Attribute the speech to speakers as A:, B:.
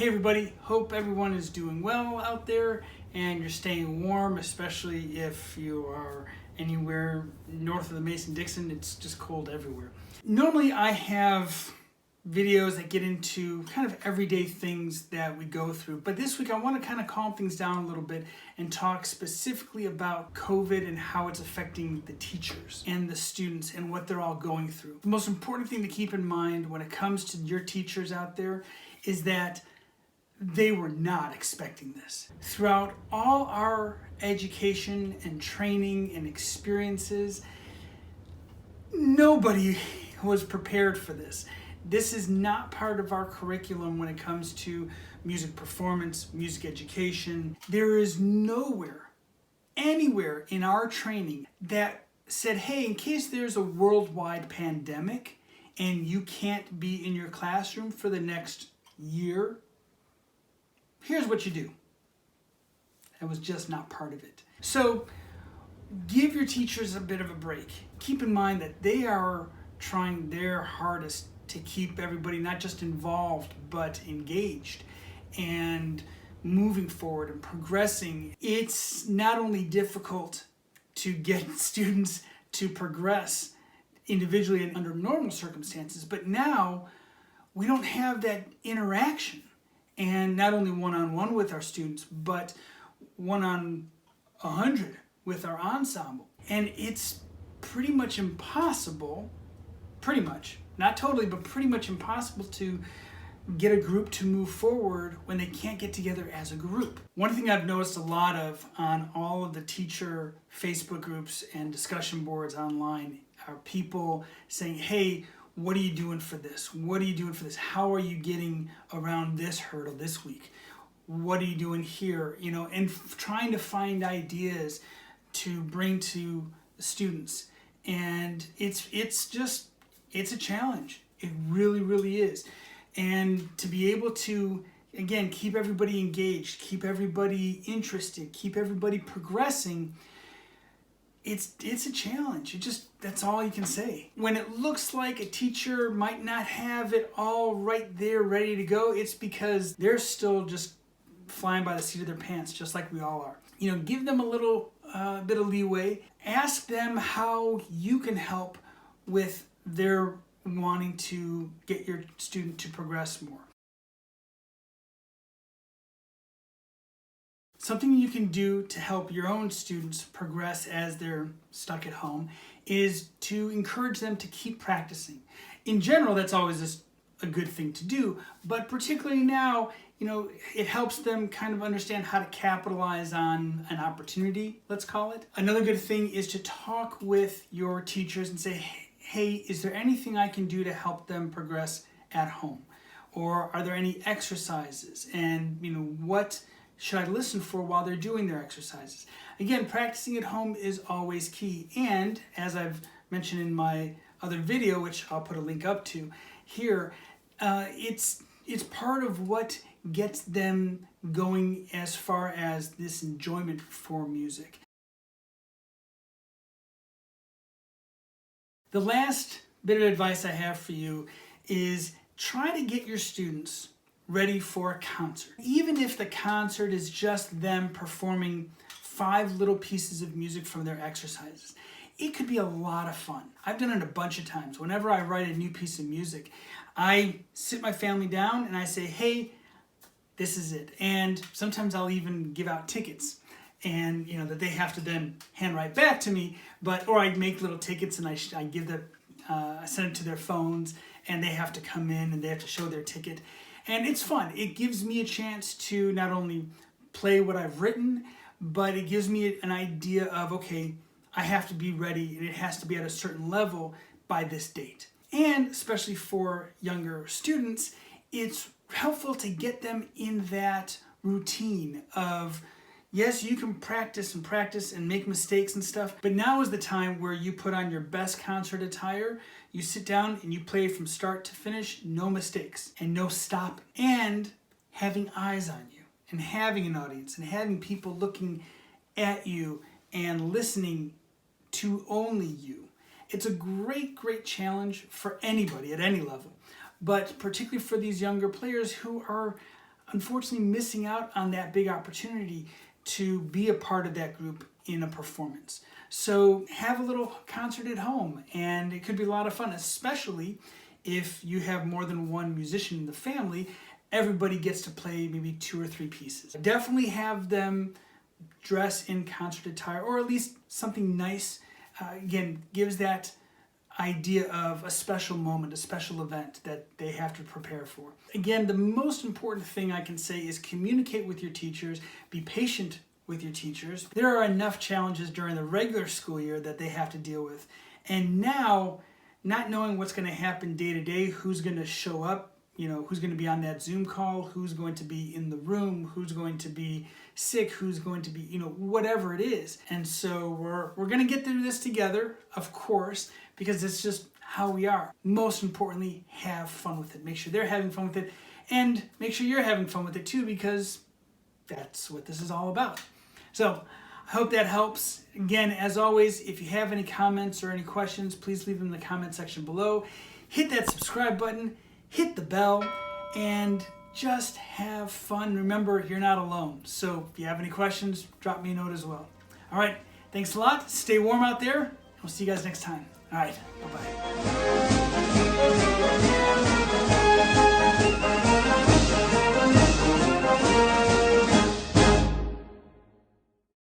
A: Hey everybody, hope everyone is doing well out there and you're staying warm, especially if you are anywhere north of the Mason-Dixon. It's just cold everywhere. Normally I have videos that get into kind of everyday things that we go through, but this week I want to kind of calm things down a little bit and talk specifically about COVID and how it's affecting the teachers and the students and what they're all going through. The most important thing to keep in mind when it comes to your teachers out there is that they were not expecting this. Throughout all our education and training and experiences, nobody was prepared for this. This is not part of our curriculum when it comes to music performance, music education. There is nowhere, anywhere in our training that said, hey, in case there's a worldwide pandemic and you can't be in your classroom for the next year, here's what you do. That was just not part of it. So give your teachers a bit of a break. Keep in mind that they are trying their hardest to keep everybody not just involved, but engaged and moving forward and progressing. It's not only difficult to get students to progress individually and under normal circumstances, but now we don't have that interaction. And not only one-on-one with our students, but 1-on-100 with our ensemble. And it's pretty much impossible, not totally, but pretty much impossible to get a group to move forward when they can't get together as a group. One thing I've noticed a lot of on all of the teacher Facebook groups and discussion boards online are people saying, hey, what are you doing for this? What are you doing for this? How are you getting around this hurdle this week? What are you doing here? You know, and trying to find ideas to bring to the students. And it's a challenge. It really, really is. And to be able to, again, keep everybody engaged, keep everybody interested, keep everybody progressing, it's a challenge. That's all you can say. When it looks like a teacher might not have it all right there ready to go, it's because they're still just flying by the seat of their pants, just like we all are. You know, give them a little bit of leeway. Ask them how you can help with their wanting to get your student to progress more. Something you can do to help your own students progress as they're stuck at home is to encourage them to keep practicing. In general, that's always just a good thing to do, but particularly now, you know, it helps them kind of understand how to capitalize on an opportunity, let's call it. Another good thing is to talk with your teachers and say, hey, is there anything I can do to help them progress at home? Or are there any exercises? And, you know, what should I listen for while they're doing their exercises? Again, practicing at home is always key. And as I've mentioned in my other video, which I'll put a link up to here, it's part of what gets them going as far as this enjoyment for music. The last bit of advice I have for you is try to get your students ready for a concert. Even if the concert is just them performing 5 little pieces of music from their exercises, it could be a lot of fun. I've done it a bunch of times. Whenever I write a new piece of music, I sit my family down and I say, hey, this is it. And sometimes I'll even give out tickets, and you know that they have to then hand right back to me, or I make little tickets and I give them, I send it to their phones, and they have to come in and they have to show their ticket. And it's fun. It gives me a chance to not only play what I've written, but it gives me an idea of, okay, I have to be ready and it has to be at a certain level by this date. And especially for younger students, it's helpful to get them in that routine of, yes, you can practice and make mistakes and stuff, but now is the time where you put on your best concert attire, you sit down and you play from start to finish, no mistakes and no stopping. And having eyes on you and having an audience and having people looking at you and listening to only you. It's a great, great challenge for anybody at any level, but particularly for these younger players who are unfortunately missing out on that big opportunity to be a part of that group in a performance. So have a little concert at home, and it could be a lot of fun, especially if you have more than one musician in the family. Everybody gets to play maybe 2 or 3 pieces. Definitely have them dress in concert attire, or at least something nice. Again, gives that idea of a special moment, a special event that they have to prepare for. Again, the most important thing I can say is communicate with your teachers, be patient with your teachers. There are enough challenges during the regular school year that they have to deal with. And now, not knowing what's going to happen day to day, who's going to show up, who's going to be on that Zoom call, who's going to be in the room, who's going to be sick, who's going to be, whatever it is. And so we're going to get through this together, of course, because it's just how we are. Most importantly, have fun with it. Make sure they're having fun with it, and make sure you're having fun with it too, because that's what this is all about. So I hope that helps. Again, as always, if you have any comments or any questions, please leave them in the comment section below. Hit that subscribe button, hit the bell, and just have fun. Remember, you're not alone. So if you have any questions, drop me a note as well. All right, thanks a lot. Stay warm out there. We'll see you guys next time. All right, bye-bye.